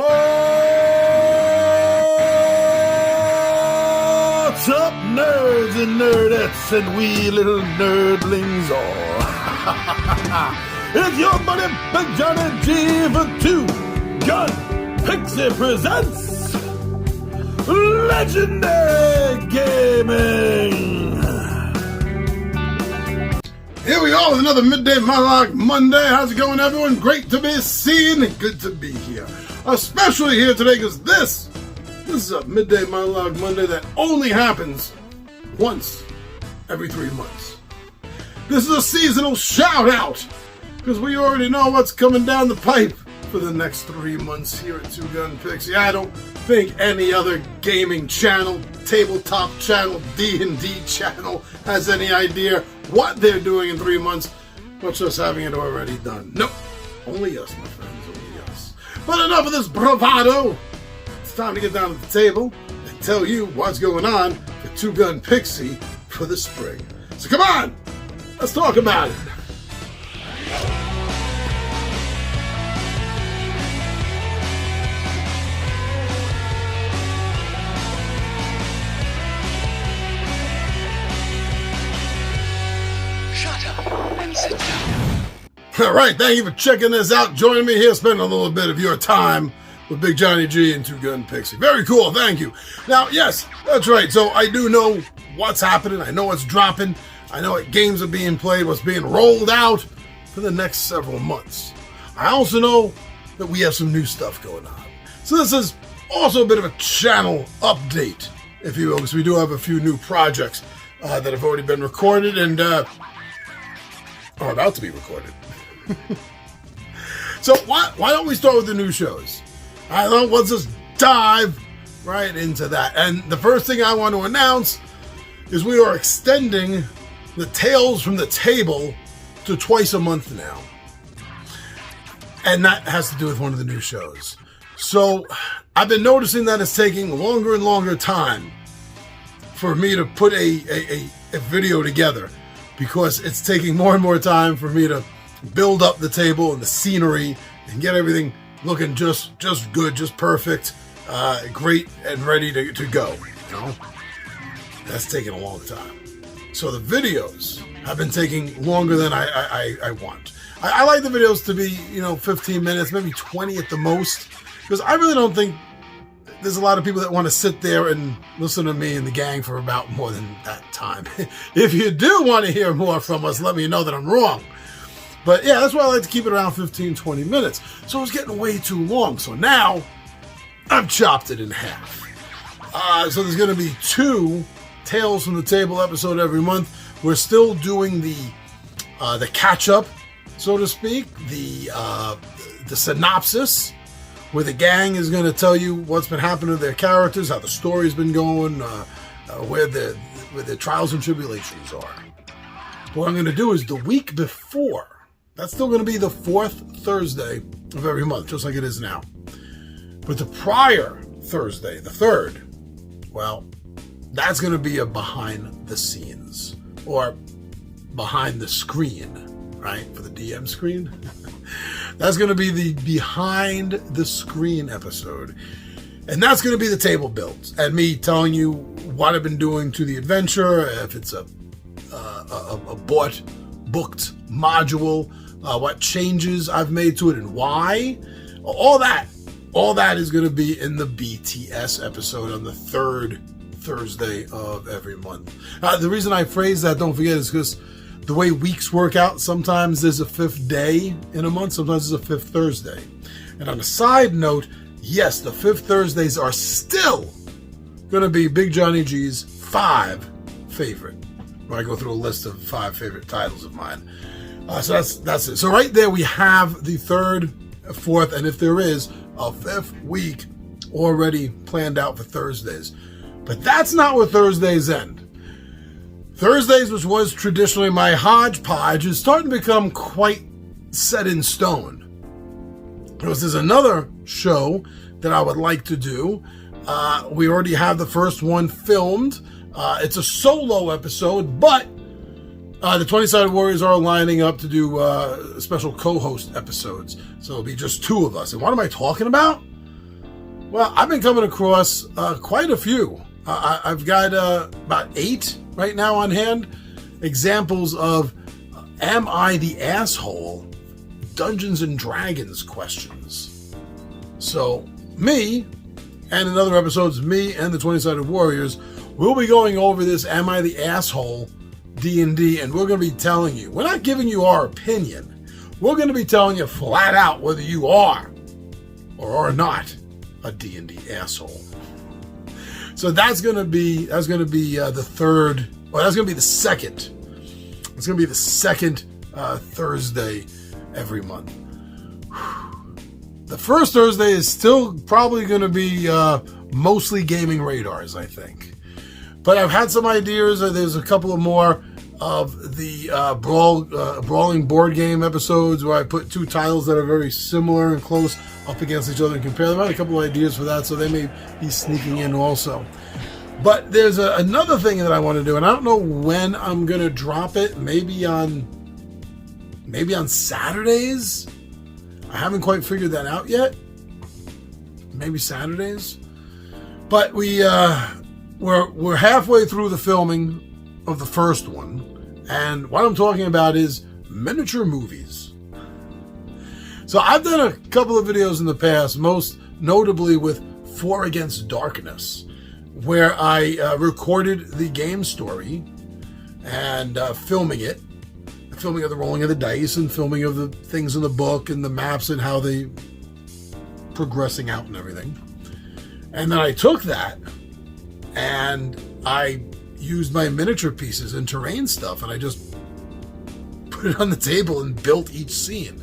What's up, nerds and nerdettes and wee little nerdlings all? It's your buddy Big Johnny G for Two Gun Pixie presents Legendary Gaming. Here we are with another Midday Monologue Monday. How's it going, everyone? Great to be seen and good to be here. Especially here today because this is a Midday Monologue Monday that only happens once every 3 months. This is a seasonal shout out because we already know what's coming down the pipe for the next 3 months here at Two Gun Pixie. I don't think any other gaming channel, tabletop channel, D&D channel has any idea what they're doing in 3 months, much less having it already done. Nope. Only us, my friends, only us. But enough of this bravado. It's time to get down at the table and tell you what's going on for Two Gun Pixie for the spring. So come on, let's talk about it. Sit down. All right, thank you for checking this out. Joining me here, spending a little bit of your time with Big Johnny G and Two Gun Pixie. Very cool, thank you. Now, yes, that's right. So I do know what's happening. I know what's dropping. I know what games are being played, what's being rolled out for the next several months. I also know that we have some new stuff going on. So this is also a bit of a channel update, if you will, because we do have a few new projects that have already been recorded and are about to be recorded. So why don't we start with the new shows? I don't know, let's just dive right into that. And the first thing I want to announce is we are extending the Tales from the Table to twice a month now. And that has to do with one of the new shows. So I've been noticing that it's taking longer and longer time for me to put a video together, because it's taking more and more time for me to build up the table and the scenery and get everything looking just good, just perfect, great and ready to go. You know, that's taking a long time. So the videos have been taking longer than I want. I like the videos to be, 15 minutes, maybe 20 at the most, because I really don't think there's a lot of people that want to sit there and listen to me and the gang for about more than that time. If you do want to hear more from us, let me know that I'm wrong. But yeah, that's why I like to keep it around 15, 20 minutes. So it was getting way too long. So now I've chopped it in half. So there's going to be 2 Tales from the Table episode every month. We're still doing the catch up, so to speak, the synopsis, where the gang is going to tell you what's been happening to their characters, how the story's been going, where the trials and tribulations are. What I'm going to do is the week before, that's still going to be the 4th Thursday of every month, just like it is now. But the prior Thursday, the 3rd, well, that's going to be a behind the scenes, or behind the screen, right? For the DM screen. That's going to be the behind the screen episode. And that's going to be the table builds and me telling you what I've been doing to the adventure, if it's a booked module, what changes I've made to it and why. All that is going to be in the BTS episode on the 3rd Thursday of every month. The reason I phrase that, don't forget, is because the way weeks work out, sometimes there's a 5th day in a month, sometimes there's a 5th Thursday. And on a side note, yes, the 5th Thursdays are still going to be Big Johnny G's 5 favorite. Where I go through a list of 5 favorite titles of mine. So that's it. So right there we have the 3rd, 4th, and if there is a 5th week already planned out for Thursdays. But that's not where Thursdays end. Thursdays, which was traditionally my hodgepodge, is starting to become quite set in stone. Because there's another show that I would like to do. We already have the first one filmed. It's a solo episode, but the 20-Sided Warriors are lining up to do special co-host episodes. So it'll be just 2 of us. And what am I talking about? Well, I've been coming across quite a few. I've got about 8 right now on hand. Examples of am I the asshole? Dungeons and Dragons questions. So me, and in other episodes, me and the 20-Sided Warriors, we'll be going over this am I the asshole D&D, and we're going to be telling you. We're not giving you our opinion. We're going to be telling you flat out whether you are or are not a D&D asshole. So that's going to be the third. Well, that's going to be the second. It's going to be the second Thursday every month. The first Thursday is still probably going to be mostly gaming radars, I think. But I've had some ideas. There's a couple of more of the brawling board game episodes where I put 2 titles that are very similar and close up against each other and compare them. I had a couple of ideas for that, so they may be sneaking in also. But there's another thing that I want to do, and I don't know when I'm going to drop it. Maybe on Saturdays. I haven't quite figured that out yet. Maybe Saturdays. But we're halfway through the filming of the first one, and what I'm talking about is miniature movies. So I've done a couple of videos in the past, most notably with 4 Against Darkness, where I recorded the game story and filming of the rolling of the dice and filming of the things in the book and the maps and how they progressing out and everything. And then I took that and I used my miniature pieces and terrain stuff, and I just put it on the table and built each scene.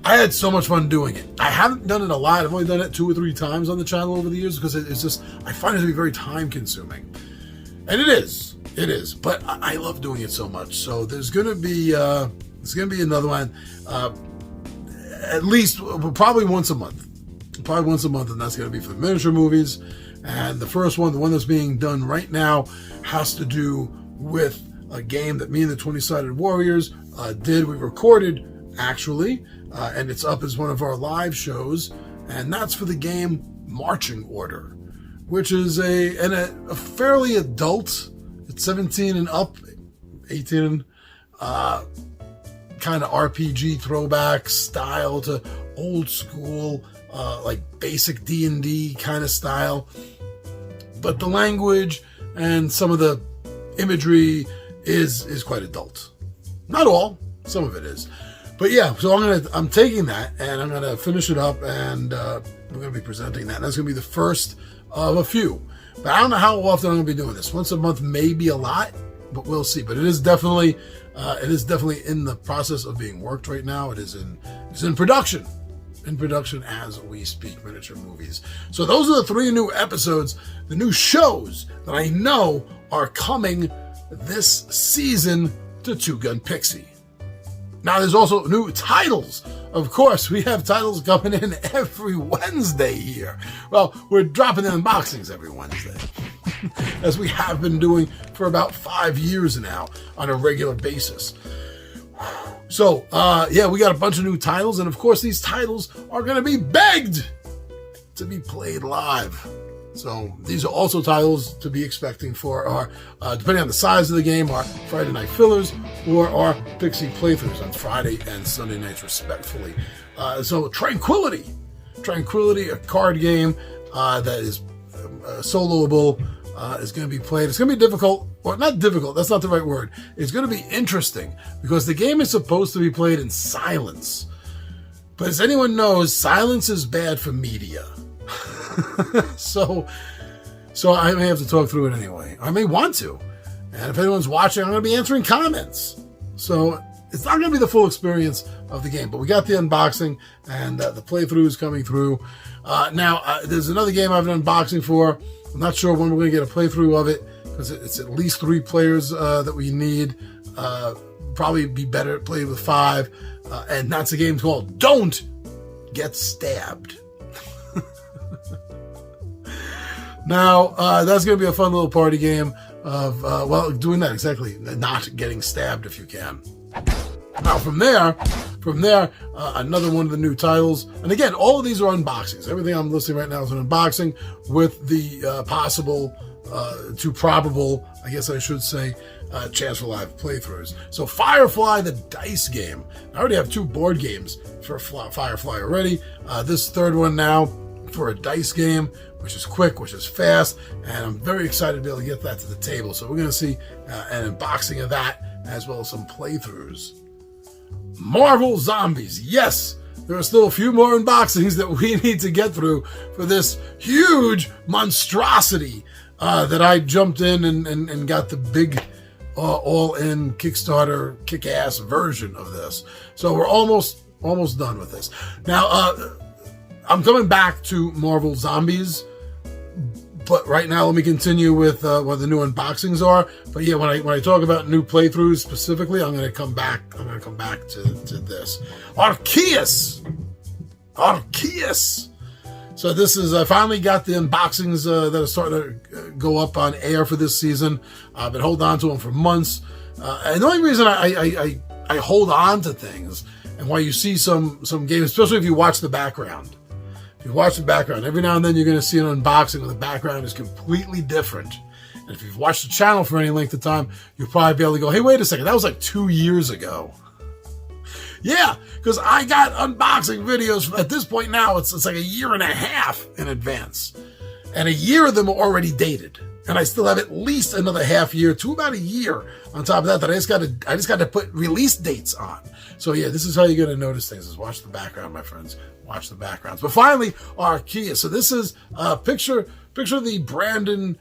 I had so much fun doing it. I haven't done it a lot. I've only done it 2 or 3 times on the channel over the years because it's just, I find it to be very time consuming. And it is, but I love doing it so much. So there's going to be another one, at least probably once a month. And that's going to be for the miniature movies. And the first one, the one that's being done right now, has to do with a game that me and the 20-Sided Warriors did. We recorded, actually, and it's up as one of our live shows. And that's for the game Marching Order, which is a fairly adult, it's 17 and up, 18, kind of RPG throwback style to old school, like basic D&D kind of style. But the language and some of the imagery is quite adult. Not all, some of it is. But yeah, so I'm taking that and I'm gonna finish it up, and we're gonna be presenting that. And that's gonna be the first of a few. But I don't know how often I'm gonna be doing this. Once a month may be a lot, but we'll see. But it is definitely in the process of being worked right now. It's in production. In production as we speak, miniature movies. So those are the 3 new episodes, the new shows that I know are coming this season to Two Gun Pixie. Now there's also new titles. Of course, we have titles coming in every Wednesday here. Well, we're dropping in unboxings every Wednesday, as we have been doing for about 5 years now on a regular basis. So, we got a bunch of new titles, and of course these titles are going to be begged to be played live. So these are also titles to be expecting for our, depending on the size of the game, our Friday night fillers or our Pixie playthroughs on Friday and Sunday nights respectively. So Tranquility, a card game that is soloable, is going to be played. It's going to be difficult, or not difficult, that's not the right word. It's going to be interesting because the game is supposed to be played in silence. But as anyone knows, silence is bad for media. So I may have to talk through it anyway. I may want to. And if anyone's watching, I'm going to be answering comments. So it's not going to be the full experience of the game, but we got the unboxing and the playthrough is coming through. Now, there's another game I've done unboxing for. I'm not sure when we're going to get a playthrough of it because it's at least 3 players that we need. Probably be better played with 5. And that's a game called Don't Get Stabbed. Now, that's going to be a fun little party game of, doing that exactly. Not getting stabbed if you can. Now from there, another one of the new titles, and again, all of these are unboxings. Everything I'm listing right now is an unboxing with the possible to probable, I guess I should say, chance for live playthroughs. So Firefly, the dice game. I already have 2 board games for Firefly already. This third one now for a dice game, which is quick, which is fast, and I'm very excited to be able to get that to the table. So we're going to see an unboxing of that, as well as some playthroughs. Marvel Zombies. Yes, there are still a few more unboxings that we need to get through for this huge monstrosity that I jumped in and got the big all-in Kickstarter kick-ass version of this. So we're almost done with this. Now, I'm coming back to Marvel Zombies, but right now let me continue with what the new unboxings are. But yeah, when I talk about new playthroughs specifically, I'm going to come back to this. Arceus. So this is, I finally got the unboxings that are starting to go up on air for this season. I've been holding on to them for months. And the only reason I hold on to things, and why you see some games, especially if you watch the background. If you watch the background, every now and then you're going to see an unboxing where the background is completely different. And if you've watched the channel for any length of time, you'll probably be able to go, hey, wait a second, that was like 2 years ago. Yeah, because I got unboxing videos at this point now. It's like 1.5 years in advance. And 1 year of them are already dated. And I still have at least another half year to about 1 year on top of that I just got to put release dates on. So yeah, this is how you're going to notice things, is watch the background, my friends. Watch the backgrounds. But finally, Arceus. So this is picture the Brandon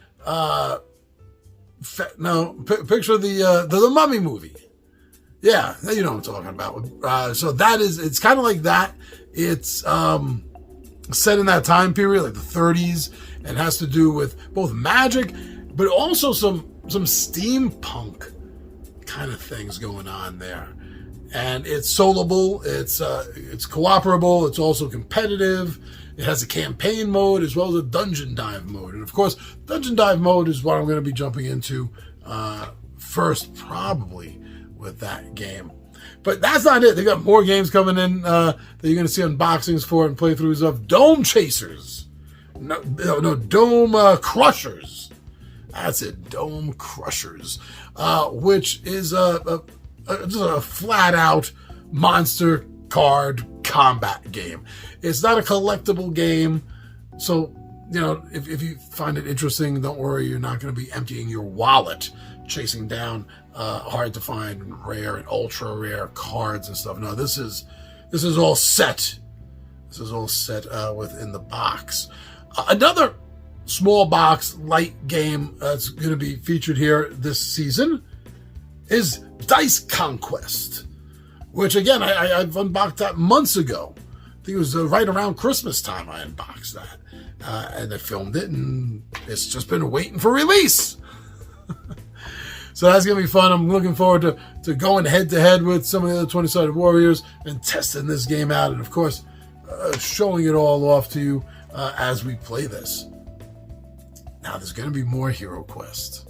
picture the Mummy movie. Yeah, you know what I'm talking about. So that is, it's kind of like that. It's set in that time period, like the 30s, and has to do with both magic, but also some steampunk kind of things going on there. And it's soloable, it's cooperable, it's also competitive. It has a campaign mode as well as a dungeon dive mode. And of course, dungeon dive mode is what I'm going to be jumping into first, probably, with that game. But that's not it. They got more games coming in that you're going to see unboxings for and playthroughs of. Dome Chasers. No, Dome Crushers. That's it, Dome Crushers. Which is just a flat-out monster card combat game. It's not a collectible game, so, you know, if you find it interesting, don't worry, you're not going to be emptying your wallet chasing down hard to find and rare and ultra rare cards and stuff. No, this is all set. This is all set within the box. Another small box light game that's going to be featured here this season is Dice Conquest, which again I've unboxed that months ago. I think it was right around Christmas time I unboxed that, and I filmed it, and it's just been waiting for release. So that's going to be fun. I'm looking forward to going head-to-head with some of the other 20-sided warriors and testing this game out. And, of course, showing it all off to you as we play this. Now, there's going to be more Hero Quest.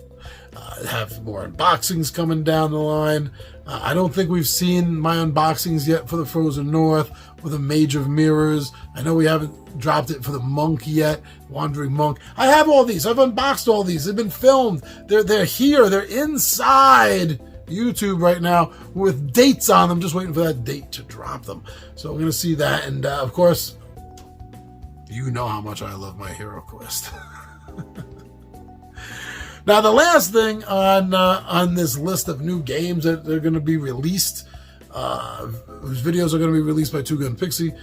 Have more unboxings coming down the line. I don't think we've seen my unboxings yet for the Frozen North or the Mage of Mirrors. I know we haven't dropped it for the Monk yet, Wandering Monk. I have all these. I've unboxed all these. They've been filmed. They're here. They're inside YouTube right now with dates on them. Just waiting for that date to drop them. So we're going to see that. And, of course, you know how much I love my Hero Quest. Now, the last thing on this list of new games that they're going to be released, whose videos are going to be released by Two Gun Pixie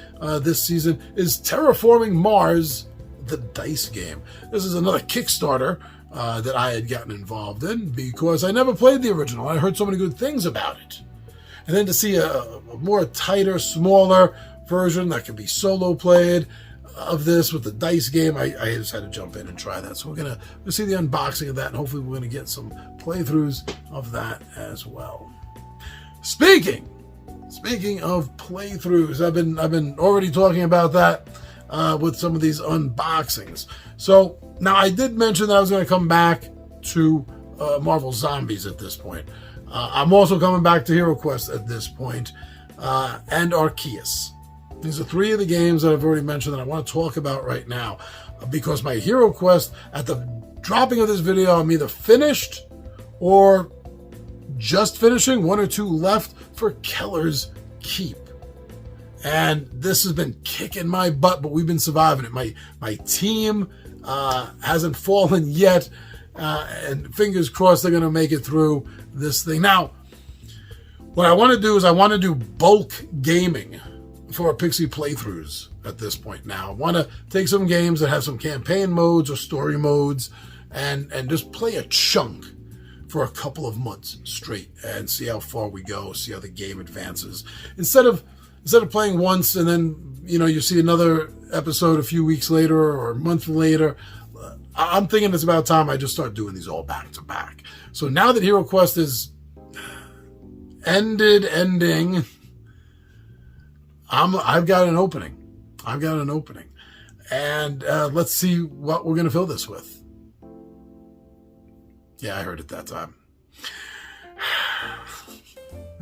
this season, is Terraforming Mars, the dice game. This is another Kickstarter that I had gotten involved in because I never played the original. I heard so many good things about it. And then to see a more tighter, smaller version that can be solo played of this with the dice game, I just had to jump in and try that. So we're gonna see the unboxing of that, and hopefully we're gonna get some playthroughs of that as well. Speaking of playthroughs, I've been already talking about that with some of these unboxings. So now I did mention that I was going to come back to Marvel Zombies at this point. I'm also coming back to Hero Quest at this point, and Arceus. These are 3 of the games that I've already mentioned that I want to talk about right now, because my Hero Quest, at the dropping of this video, I'm either finished or just finishing, 1 or 2 left for Keller's Keep. And this has been kicking my butt, but we've been surviving it. My team hasn't fallen yet, and fingers crossed they're going to make it through this thing. Now, what I want to do is I want to do bulk gaming for our Pixie playthroughs at this point now. I want to take some games that have some campaign modes or story modes and just play a chunk for a couple of months straight and see how far we go, see how the game advances. Instead of playing once and then, you see another episode a few weeks later or a month later, I'm thinking it's about time I just start doing these all back to back. So now that Hero Quest is ending, I've got an opening. And let's see what we're going to fill this with. Yeah, I heard it that time.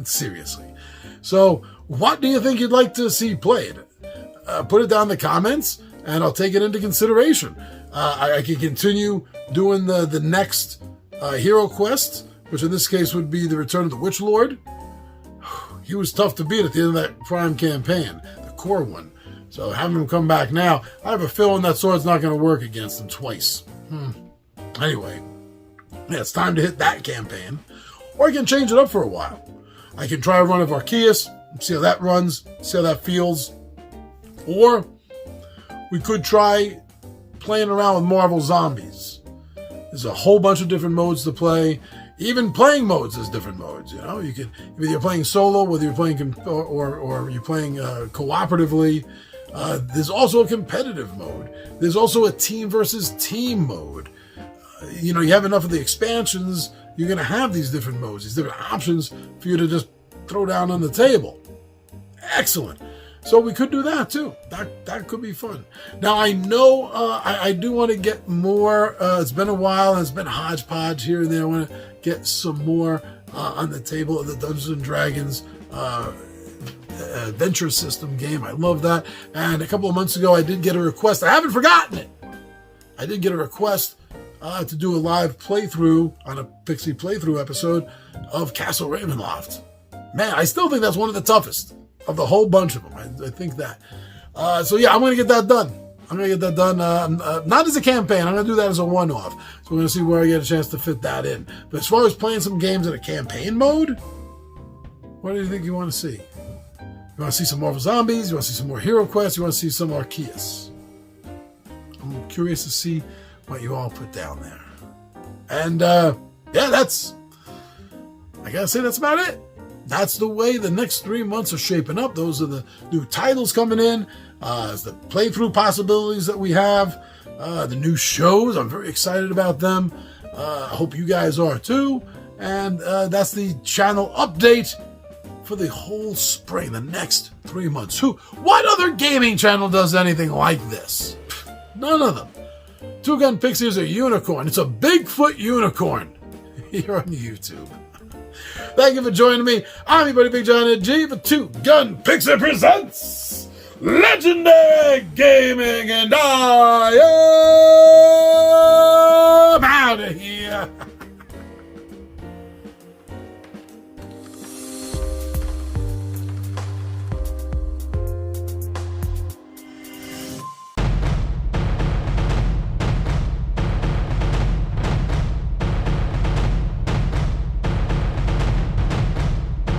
Seriously. So, what do you think you'd like to see played? Put it down in the comments, and I'll take it into consideration. I can continue doing the next Hero Quest, which in this case would be the Return of the Witch Lord. He was tough to beat at the end of that Prime campaign, the core one. So having him come back now, I have a feeling that sword's not going to work against him twice. Anyway, yeah, it's time to hit that campaign. Or I can change it up for a while. I can try a run of Arceus, see how that runs, see how that feels. Or we could try playing around with Marvel Zombies. There's a whole bunch of different modes to play. Even playing modes is different modes. You can, whether you're playing solo, whether you're playing or you're playing cooperatively. There's also a competitive mode. There's also a team versus team mode. You have enough of the expansions, you're going to have these different modes, these different options for you to just throw down on the table. Excellent. So we could do that too. That could be fun. Now I know I do want to get more. It's been a while and it's been hodgepodge here and there. I want to get some more on the table of the Dungeons and Dragons adventure system game. I love that. And a couple of months ago I did get a request. I haven't forgotten it. I did get a request to do a live playthrough on a Pixie playthrough episode of Castle Ravenloft. Man, I still think that's one of the toughest of the whole bunch of them. I think that. So yeah, I'm going to get that done. Not as a campaign. I'm going to do that as a one-off. So we're going to see where I get a chance to fit that in. But as far as playing some games in a campaign mode, what do you think you want to see? You want to see some Marvel Zombies? You want to see some more Hero Quest? You want to see some Arceus? I'm curious to see what you all put down there. And yeah, I gotta say that's about it. That's the way the next 3 months are shaping up. Those are the new titles coming in. It's the playthrough possibilities that we have. The new shows, I'm very excited about them. I hope you guys are too. And that's the channel update for the whole spring, the next 3 months. What other gaming channel does anything like this? None of them. Two Gun Pixie is a unicorn. It's a Bigfoot unicorn here on YouTube. Thank you for joining me. I'm your buddy Big John and G for Two Gun Pixie presents Legendary Gaming, and I am